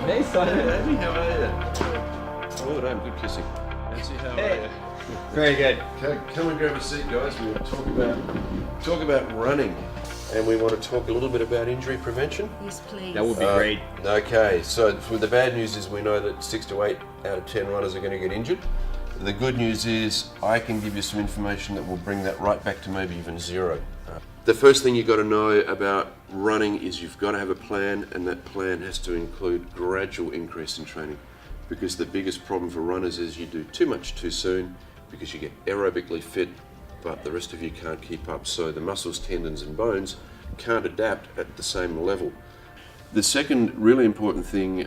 Hey, Simon. Andy, how are you? Well done, good kissing. Nancy, how are you? Very good. Come and grab a seat, guys. We'll talk about running, and we want to talk a little bit about injury prevention. Yes, please. That would be great. Okay, so the bad news is we know that 6 to 8 out of 10 runners are going to get injured. The good news is I can give you some information that will bring that right back to maybe even zero. The first thing you've got to know about running is you've got to have a plan, and that plan has to include gradual increase in training, because the biggest problem for runners is you do too much too soon because you get aerobically fit but the rest of you can't keep up, so the muscles, tendons and bones can't adapt at the same level. The second really important thing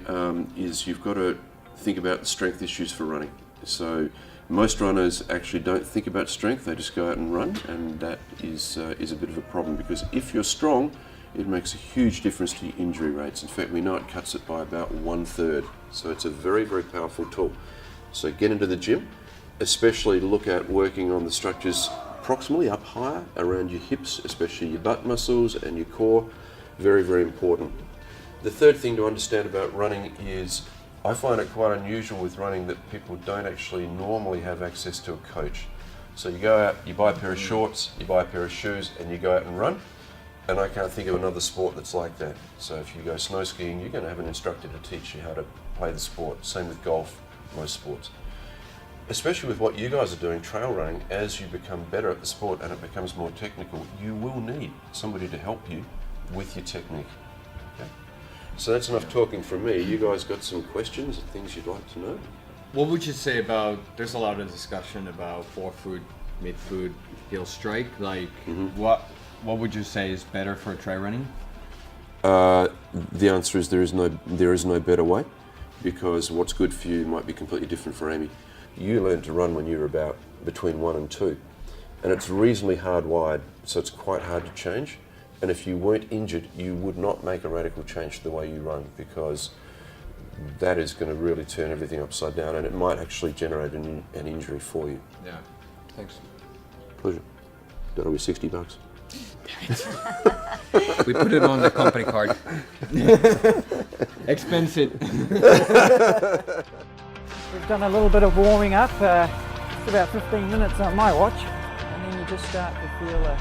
is you've got to think about the strength issues for running. So most runners actually don't think about strength, they just go out and run, and that is a bit of a problem, because if you're strong, it makes a huge difference to your injury rates. In fact, we know it cuts it by about 1/3. So it's a very, very powerful tool. So get into the gym, especially look at working on the structures proximally up higher around your hips, especially your butt muscles and your core. Very, very important. The third thing to understand about running is I find it quite unusual with running that people don't actually normally have access to a coach. So you go out, you buy a pair of shorts, you buy a pair of shoes, and you go out and run. And I can't think of another sport that's like that. So if you go snow skiing, you're going to have an instructor to teach you how to play the sport. Same with golf, most sports. Especially with what you guys are doing, trail running, as you become better at the sport and it becomes more technical, you will need somebody to help you with your technique. Okay? So that's enough talking from me. You guys got some questions and things you'd like to know? What would you say about, there's a lot of discussion about forefoot, midfoot, heel strike, like what would you say is better for trail running? The answer is there is no better way, because what's good for you might be completely different for Amy. You learned to run when you were about between 1 and 2, and it's reasonably hardwired, so it's quite hard to change. And if you weren't injured, you would not make a radical change to the way you run, because that is going to really turn everything upside down, and it might actually generate an injury for you. Yeah, thanks. Pleasure. That'll be $60. We put it on the company card. Expense it. We've done a little bit of warming up, just about 15 minutes on my watch, and then you just start to feel a